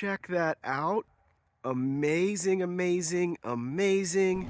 check that out. Amazing, amazing, amazing.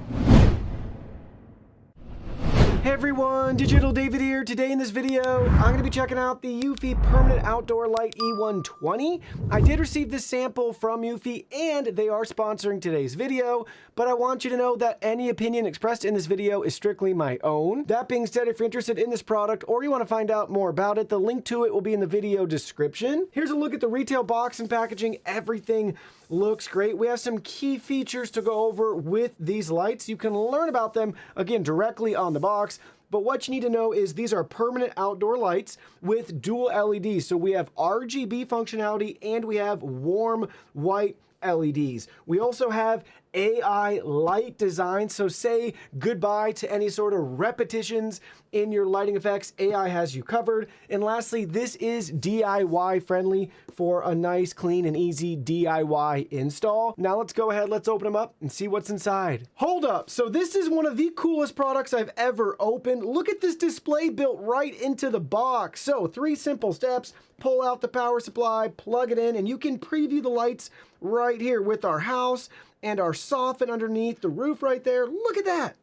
Hey everyone, Digital David here. Today in this video, I'm going to be checking out the eufy Permanent Outdoor Light E120. I did receive this sample from eufy and they are sponsoring today's video, but I want you to know that any opinion expressed in this video is strictly my own. That being said, if you're interested in this product or you want to find out more about it, the link to it will be in the video description. Here's a look at the retail box and packaging. Everything looks great. We have some key features to go over with these lights. You can learn about them, again, directly on the box. But what you need to know is these are permanent outdoor lights with dual LEDs. So we have RGB functionality and we have warm white LEDs. We also have AI light design, so say goodbye to any sort of repetitions in your lighting effects. AI has you covered. And lastly, this is DIY friendly for a nice, clean, and easy DIY install. Now let's go ahead, let's open them up and see what's inside. Hold up, so this is one of the coolest products I've ever opened. Look at this display built right into the box. So 3 simple steps: pull out the power supply, plug it in, and you can preview the lights right here with our house and our soffit underneath the roof right there. Look at that.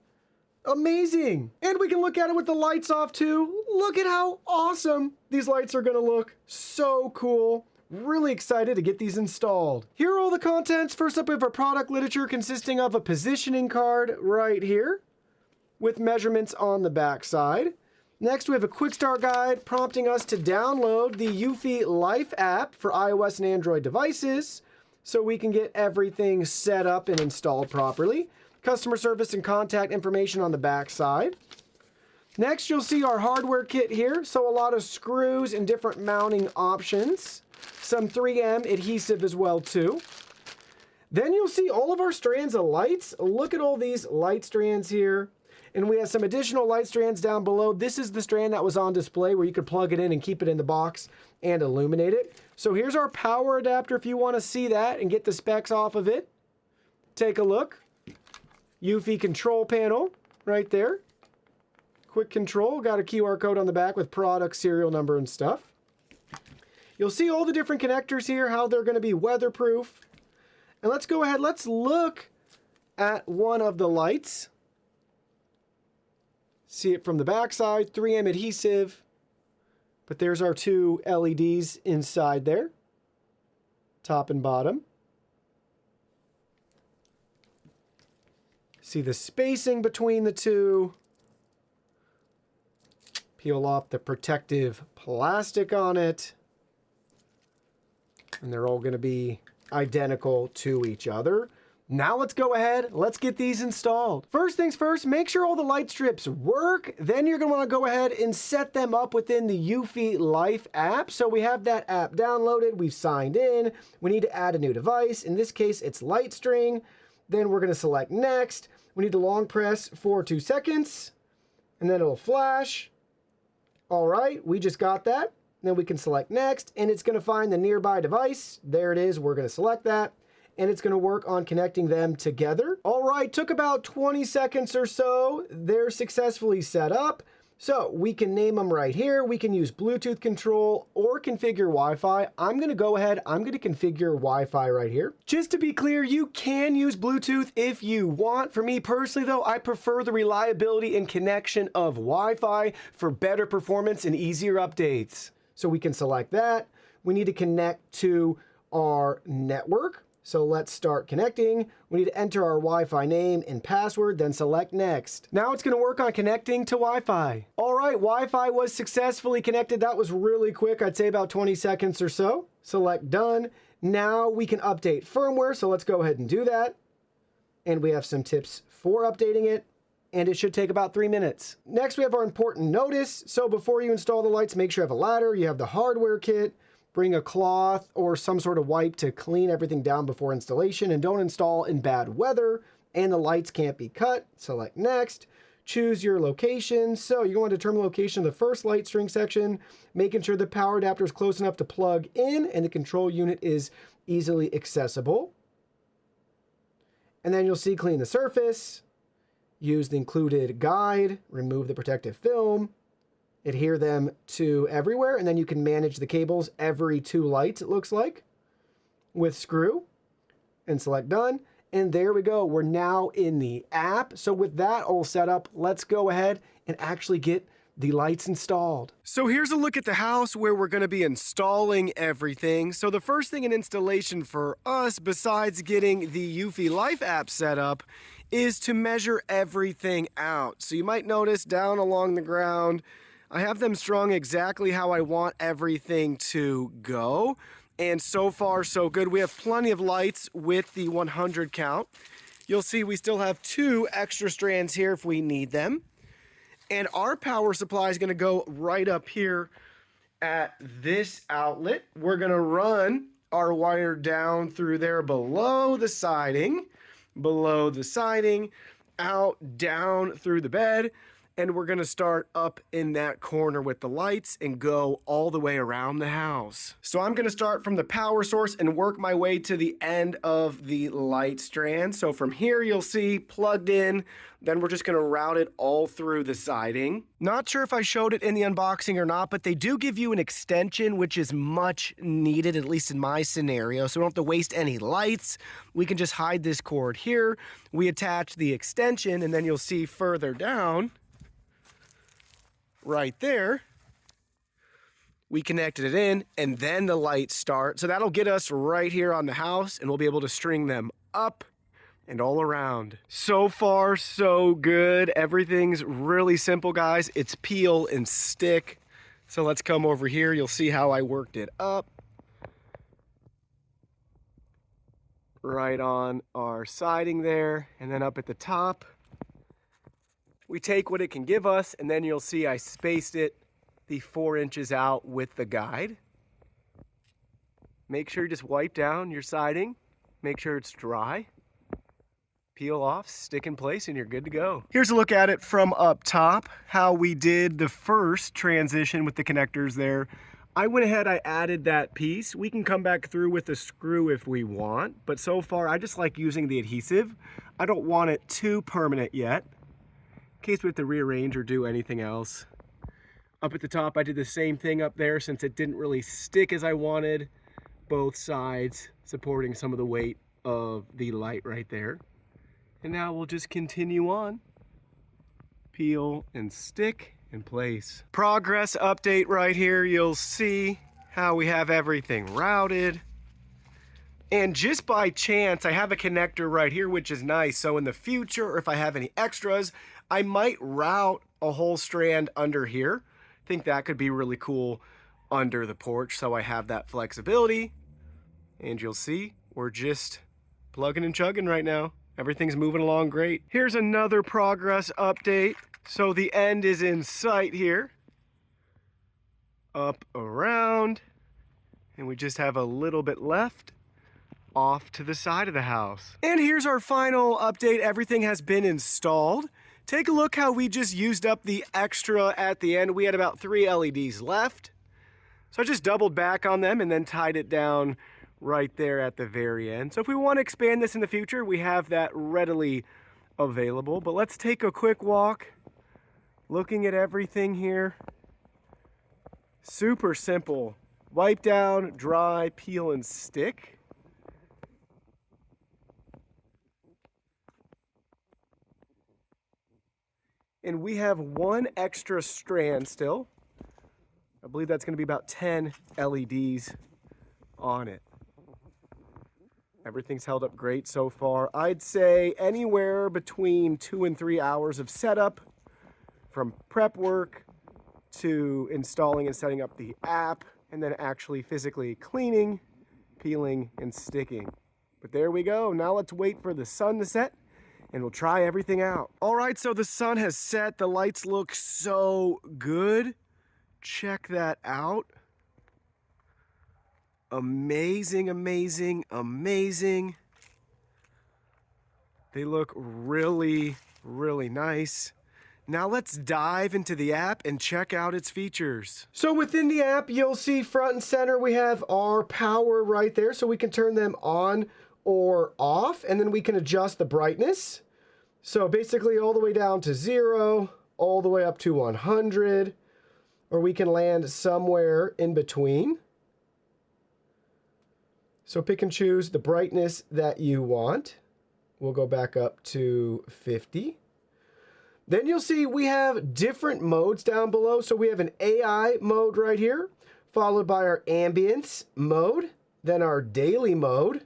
Amazing. And we can look at it with the lights off too. Look at how awesome these lights are gonna look. So cool. Really excited to get these installed. Here are all the contents. First up, we have our product literature consisting of a positioning card right here with measurements on the back side. Next, we have a quick start guide prompting us to download the eufyLife app for iOS and Android devices so we can get everything set up and installed properly. Customer service and contact information on the back side. Next, you'll see our hardware kit here. So a lot of screws and different mounting options. Some 3M adhesive as well too. Then you'll see all of our strands of lights. Look at all these light strands here. And we have some additional light strands down below. This is the strand that was on display where you could plug it in and keep it in the box and illuminate it. So here's our power adapter if you want to see that and get the specs off of it. Take a look. eufy control panel right there. Quick control, got a QR code on the back with product serial number and stuff. You'll see all the different connectors here, how they're going to be weatherproof. And let's go ahead, let's look at one of the lights. See it from the back side, 3M adhesive. But there's our 2 LEDs inside there, top and bottom. See the spacing between the 2. Peel off the protective plastic on it. And they're all going to be identical to each other. Now let's go ahead, let's get these installed. First things first, make sure all the light strips work. Then you're gonna wanna go ahead and set them up within the eufyLife app. So we have that app downloaded, we've signed in, we need to add a new device. In this case, it's light string. Then we're gonna select next. We need to long press for 2 seconds, and then it'll flash. All right, we just got that. Then we can select next, and it's gonna find the nearby device. There it is, we're gonna select that. And it's gonna work on connecting them together. All right, took about 20 seconds or so. They're successfully set up. So we can name them right here. We can use Bluetooth control or configure Wi-Fi. I'm gonna go ahead, I'm gonna configure Wi-Fi right here. Just to be clear, you can use Bluetooth if you want. For me personally though, I prefer the reliability and connection of Wi-Fi for better performance and easier updates. So we can select that. We need to connect to our network. So let's start connecting. We need to enter our Wi-Fi name and password, then select next. Now it's gonna work on connecting to Wi-Fi. All right, Wi-Fi was successfully connected. That was really quick. I'd say about 20 seconds or so. Select done. Now we can update firmware. So let's go ahead and do that. And we have some tips for updating it. And it should take about 3 minutes. Next, we have our important notice. So before you install the lights, make sure you have a ladder, you have the hardware kit, bring a cloth or some sort of wipe to clean everything down before installation, and don't install in bad weather, and the lights can't be cut. Select next. Choose your location. So you're going to determine the location of the first light string section, making sure the power adapter is close enough to plug in and the control unit is easily accessible. And then you'll see clean the surface, use the included guide, remove the protective film, adhere them to everywhere, and then you can manage the cables every 2 lights, it looks like. with screw and select done. And there we go. We're now in the app. So with that all set up, let's go ahead and actually get the lights installed. So here's a look at the house where we're going to be installing everything. So the first thing in installation for us, besides getting the eufyLife app set up, is to measure everything out. So you might notice down along the ground, I have them strung exactly how I want everything to go. And so far, so good. We have plenty of lights with the 100 count. You'll see we still have 2 extra strands here if we need them. And our power supply is going to go right up here at this outlet. We're going to run our wire down through there below the siding, out, down through the bed. And we're going to start up in that corner with the lights and go all the way around the house. So I'm going to start from the power source and work my way to the end of the light strand. So from here you'll see plugged in, then we're just going to route it all through the siding. Not sure if I showed it in the unboxing or not, but they do give you an extension, which is much needed, at least in my scenario. So we don't have to waste any lights. We can just hide this cord here. We attach the extension, and then you'll see further down, right there, we connected it in, and then the lights start. So that'll get us right here on the house, and we'll be able to string them up and all around. So far, so good. Everything's really simple, guys. It's peel and stick. So let's come over here. You'll see how I worked it up. Right on our siding there, and then up at the top. We take what it can give us, and then you'll see I spaced it the 4 inches out with the guide. Make sure you just wipe down your siding. Make sure it's dry. Peel off, stick in place, and you're good to go. Here's a look at it from up top, how we did the first transition with the connectors there. I went ahead, I added that piece. We can come back through with a screw if we want, but so far I just like using the adhesive. I don't want it too permanent yet, in case we have to rearrange or do anything else. Up at the top, I did the same thing up there since it didn't really stick as I wanted. Both sides supporting some of the weight of the light right there. And now we'll just continue on. Peel and stick in place. Progress update right here. You'll see how we have everything routed. And just by chance, I have a connector right here, which is nice. So in the future, or if I have any extras, I might route a whole strand under here. I think that could be really cool under the porch, so I have that flexibility. And you'll see, we're just plugging and chugging right now. Everything's moving along great. Here's another progress update. So the end is in sight here. Up, around, and we just have a little bit left off to the side of the house. And here's our final update. Everything has been installed. Take a look how we just used up the extra at the end. We had about 3 LEDs left. So I just doubled back on them and then tied it down right there at the very end. So if we want to expand this in the future, we have that readily available. But let's take a quick walk, looking at everything here. Super simple. Wipe down, dry, peel, and stick. And we have 1 extra strand still. I believe that's going to be about 10 LEDs on it. Everything's held up great so far. I'd say anywhere between 2 and 3 hours of setup, from prep work to installing and setting up the app, and then actually physically cleaning, peeling, and sticking. But there we go. Now let's wait for the sun to set, and we'll try everything out. All right, so the sun has set. The lights look so good. Check that out. Amazing, amazing, amazing. They look really, really nice. Now let's dive into the app and check out its features. So within the app, you'll see front and center, we have our power right there, so we can turn them on or off, and then we can adjust the brightness. So basically all the way down to 0, all the way up to 100, or we can land somewhere in between. So pick and choose the brightness that you want. We'll go back up to 50. Then you'll see we have different modes down below. So we have an AI mode right here, followed by our ambience mode, then our daily mode,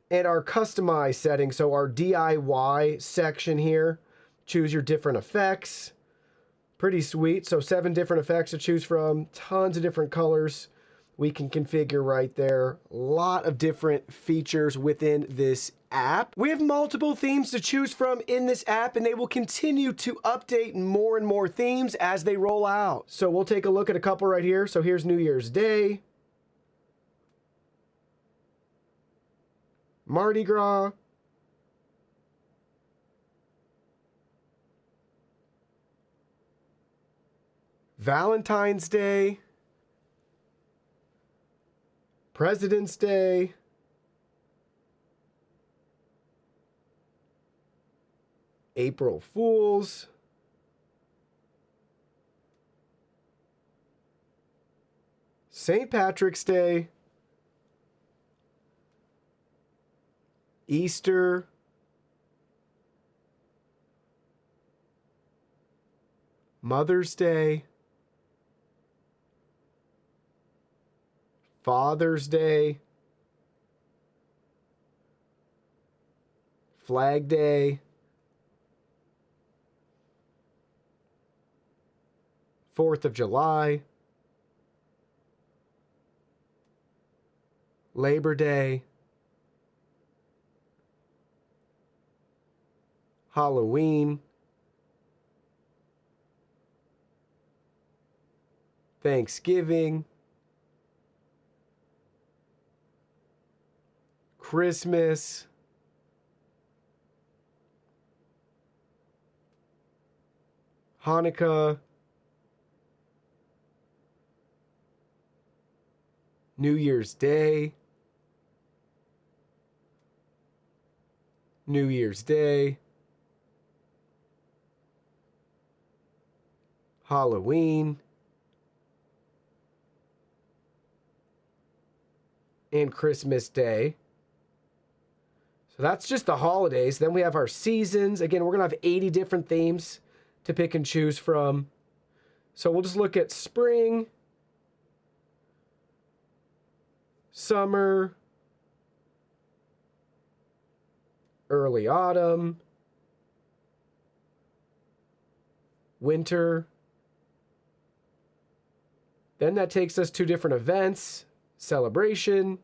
and our customize setting. So our DIY section here, choose your different effects. Pretty sweet. So 7 different effects to choose from, tons of different colors we can configure right there. A lot of different features within this app. We have multiple themes to choose from in this app, and they will continue to update more and more themes as they roll out. So we'll take a look at a couple right here. So here's New Year's Day, Mardi Gras, Valentine's Day, President's Day, April Fools, St. Patrick's Day, Easter, Mother's Day, Father's Day, Flag Day, 4th of July, Labor Day, Halloween, Thanksgiving, Christmas, Hanukkah, New Year's Day, New Year's Day, Halloween, and Christmas Day. So that's just the holidays. Then we have our seasons. Again, we're going to have 80 different themes to pick and choose from. So we'll just look at spring, summer, early autumn, winter. Then that takes us to different events, celebration.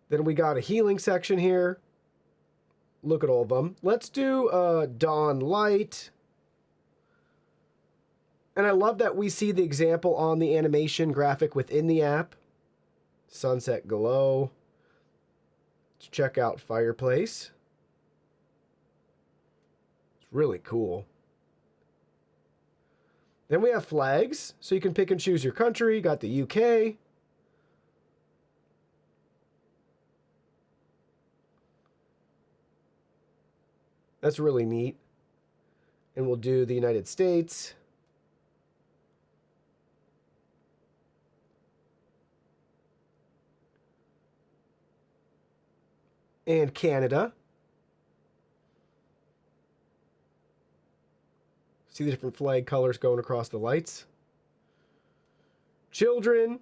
Then we got a healing section here. Look at all of them. Let's do dawn light. And I love that we see the example on the animation graphic within the app. Sunset glow. Let's check out fireplace. It's really cool. Then we have flags, so you can pick and choose your country. You got the UK. That's really neat. And we'll do the United States. And Canada. See the different flag colors going across the lights. Children.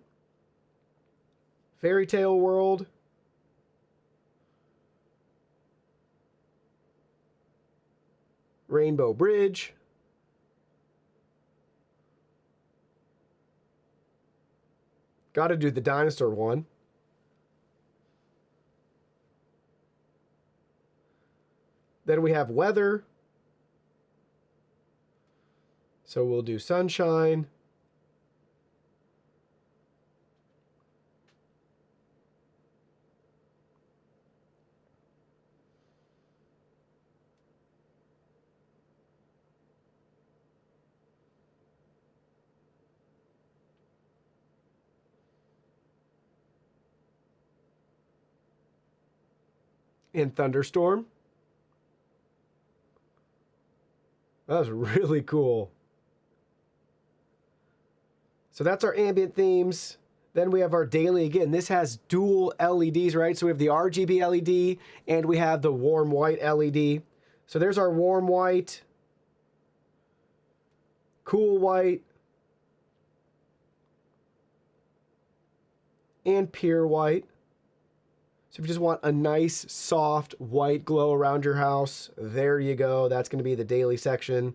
Fairy tale world. Rainbow Bridge. Got to do the dinosaur one. Then we have weather. So we'll do sunshine. And thunderstorm. That was really cool. So that's our ambient themes. Then we have our daily. Again, this has dual LEDs, right? So we have the RGB LED and we have the warm white LED. So there's our warm white, cool white, and pure white. So if you just want a nice, soft, white glow around your house, there you go. That's going to be the daily section.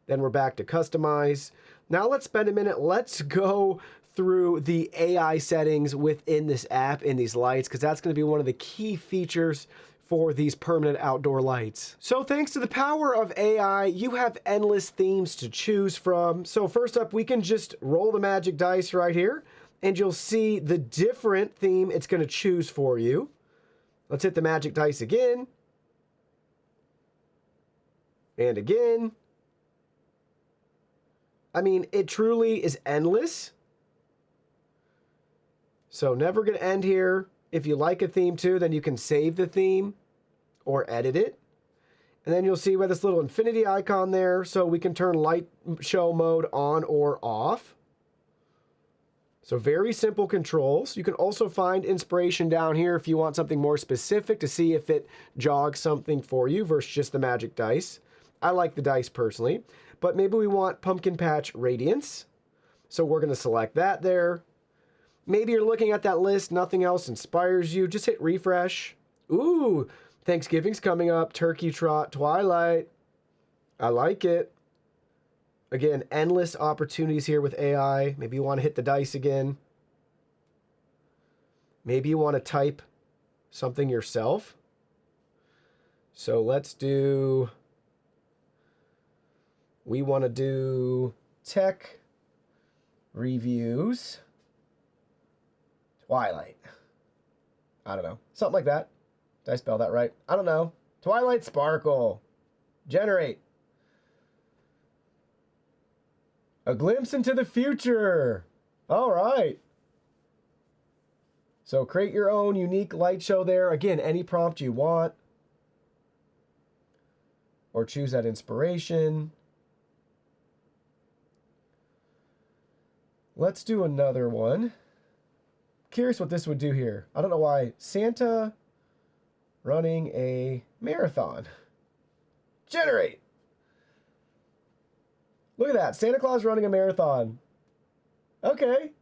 Then we're back to customize. Now let's spend a minute. Let's go through the AI settings within this app in these lights, because that's going to be one of the key features for these permanent outdoor lights. So thanks to the power of AI, you have endless themes to choose from. So first up, we can just roll the magic dice right here, and you'll see the different theme it's going to choose for you. Let's hit the magic dice again. And again. I mean, it truly is endless. So never going to end here. If you like a theme too, then you can save the theme or edit it. And then you'll see we have this little infinity icon there, so we can turn light show mode on or off. So very simple controls. You can also find inspiration down here if you want something more specific to see if it jogs something for you versus just the magic dice. I like the dice personally, but maybe we want pumpkin patch radiance. So we're going to select that there. Maybe you're looking at that list, nothing else inspires you. Just hit refresh. Ooh, Thanksgiving's coming up. Turkey trot twilight. I like it. Again, endless opportunities here with AI. Maybe you want to hit the dice again. Maybe you want to type something yourself. So let's do, we want to do tech reviews twilight. I don't know. Something like that. Did I spell that right? I don't know. Twilight sparkle. Generate. A glimpse into the future. All right. So create your own unique light show there. Again, any prompt you want. Or choose that inspiration. Let's do another one. Curious what this would do here. I don't know why. Santa running a marathon. Generate. Look at that. Santa Claus running a marathon. Okay.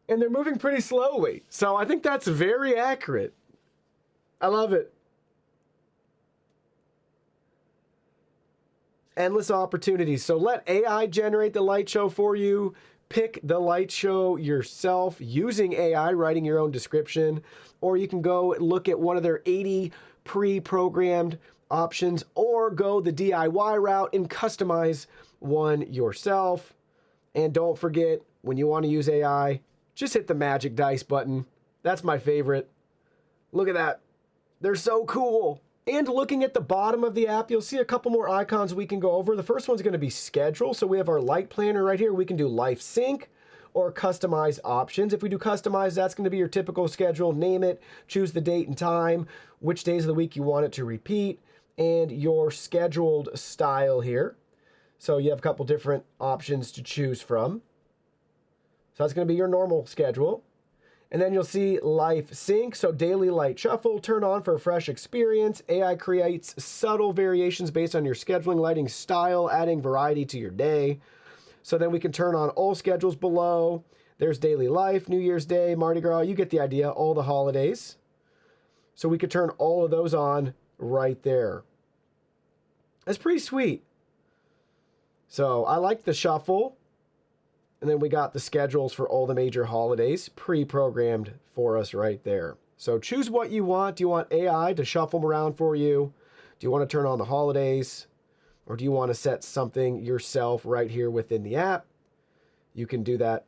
And they're moving pretty slowly. So I think that's very accurate. I love it. Endless opportunities. So let AI generate the light show for you. Pick the light show yourself using AI, writing your own description. Or you can go look at one of their 80 pre-programmed options, or go the DIY route and customize one yourself. And don't forget, when you want to use AI, just hit the magic dice button. That's my favorite. Look at that. They're so cool. And looking at the bottom of the app, you'll see a couple more icons we can go over. The first one's going to be schedule. So we have our light planner right here. We can do life sync or customize options. If we do customize, that's going to be your typical schedule. Name it, choose the date and time, which days of the week you want it to repeat, and your scheduled style here. So you have a couple different options to choose from. So that's going to be your normal schedule. And then you'll see life sync. So daily light shuffle, turn on for a fresh experience. AI creates subtle variations based on your scheduling, lighting style, adding variety to your day. So then we can turn on all schedules below. There's daily life, New Year's Day, Mardi Gras. You get the idea, all the holidays. So we could turn all of those on right there. That's pretty sweet. So I like the shuffle. And then we got the schedules for all the major holidays pre-programmed for us right there. So choose what you want. Do you want AI to shuffle them around for you? Do you want to turn on the holidays? Or do you want to set something yourself right here within the app? You can do that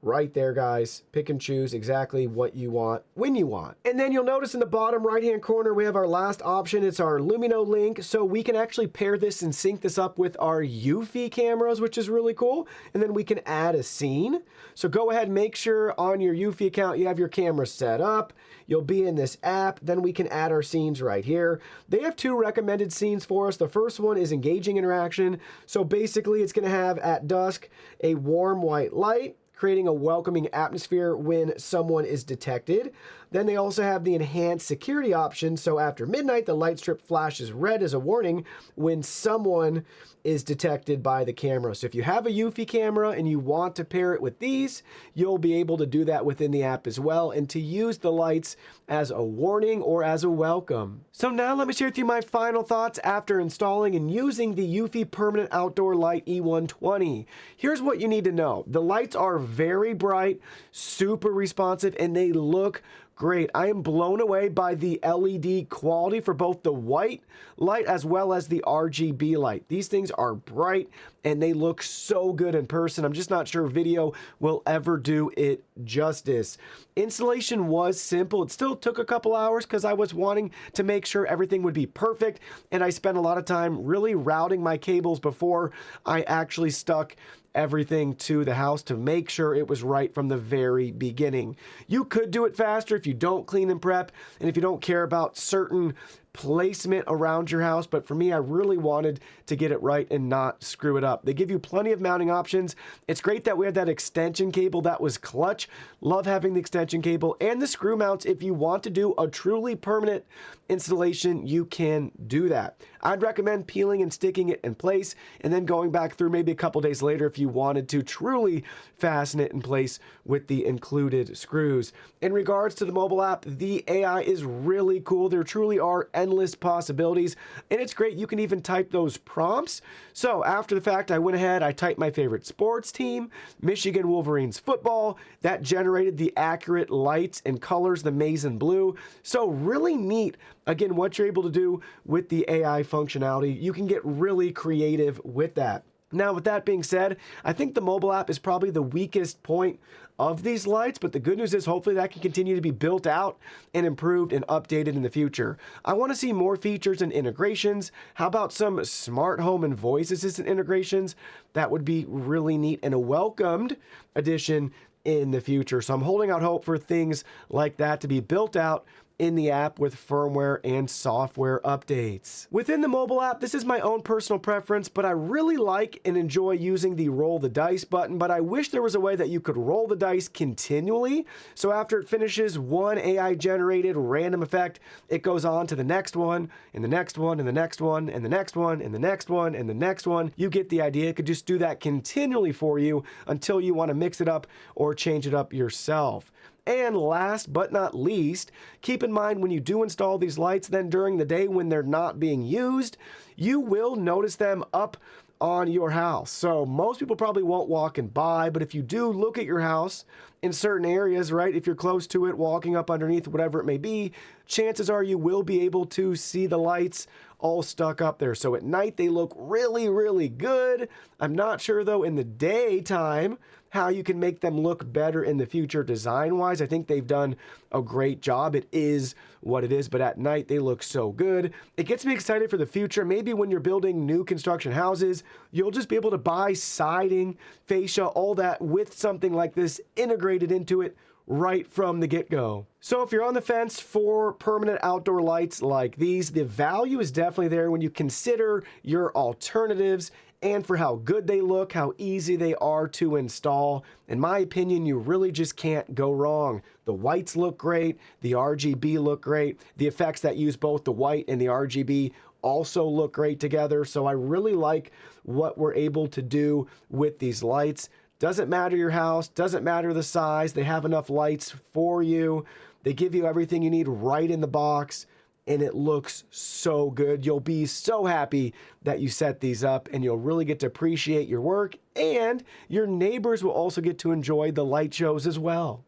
right there, guys. Pick and choose exactly what you want when you want. And then you'll notice in the bottom right-hand corner, we have our last option. It's our Lumino link. So we can actually pair this and sync this up with our eufy cameras, which is really cool. And then we can add a scene. So go ahead and make sure on your eufy account, you have your camera set up. You'll be in this app. Then we can add our scenes right here. They have 2 recommended scenes for us. The first one is engaging interaction. So basically it's going to have at dusk a warm white light, creating a welcoming atmosphere when someone is detected. Then they also have the enhanced security option. So after midnight, the light strip flashes red as a warning when someone is detected by the camera. So if you have a eufy camera and you want to pair it with these, you'll be able to do that within the app as well, and to use the lights as a warning or as a welcome. So now let me share with you my final thoughts after installing and using the Eufy Permanent Outdoor Light E120. Here's what you need to know. The lights are very bright, super responsive, and they look great. I am blown away by the LED quality for both the white light as well as the RGB light. These things are bright and they look so good in person. I'm just not sure video will ever do it justice. Installation was simple. It still took a couple hours because I was wanting to make sure everything would be perfect, and I spent a lot of time really routing my cables before I actually stuck everything to the house to make sure it was right from the very beginning. You could do it faster if you don't clean and prep, and if you don't care about certain placement around your house, but for me, I really wanted to get it right and not screw it up. They give you plenty of mounting options. It's great that we had that extension cable. That was clutch. Love having the extension cable and the screw mounts. If you want to do a truly permanent installation, you can do that. I'd recommend peeling and sticking it in place and then going back through maybe a couple days later if you wanted to truly fasten it in place with the included screws. In regards to the mobile app, the AI is really cool. There truly are endless possibilities, and it's great. You can even type those prompts. So after the fact, I went ahead, I typed my favorite sports team, Michigan Wolverines football. That generated the accurate lights and colors, the maize and blue. So really neat. Again, what you're able to do with the AI functionality, you can get really creative with that. Now, with that being said, I think the mobile app is probably the weakest point of these lights, but the good news is hopefully that can continue to be built out and improved and updated in the future. I want to see more features and integrations. How about some smart home and voice assistant integrations? That would be really neat and a welcomed addition in the future. So I'm holding out hope for things like that to be built out in the app with firmware and software updates. Within the mobile app, this is my own personal preference, but I really like and enjoy using the roll the dice button, but I wish there was a way that you could roll the dice continually. So after it finishes one AI generated random effect, it goes on to the next one, and the next one, and the next one, and the next one, and the next one, and the next one. You get the idea. It could just do that continually for you until you want to mix it up or change it up yourself. And last but not least, keep in mind when you do install these lights, then during the day when they're not being used, you will notice them up on your house. So most people probably won't walk and by, but if you do look at your house in certain areas, right, if you're close to it, walking up underneath, whatever it may be, chances are you will be able to see the lights all stuck up there. So at night, they look really, really good. I'm not sure, though, in the daytime, how you can make them look better in the future design-wise. I think they've done a great job. It is what it is, but at night, they look so good. It gets me excited for the future. Maybe when you're building new construction houses, you'll just be able to buy siding, fascia, all that with something like this integrated into it right from the get-go. So if you're on the fence for permanent outdoor lights like these, the value is definitely there when you consider your alternatives and for how good they look, how easy they are to install. In my opinion, you really just can't go wrong. The whites look great, the RGB look great, the effects that use both the white and the RGB also look great together. So I really like what we're able to do with these lights. Doesn't matter your house, doesn't matter the size, they have enough lights for you. They give you everything you need right in the box, and it looks so good. You'll be so happy that you set these up, and you'll really get to appreciate your work, and your neighbors will also get to enjoy the light shows as well.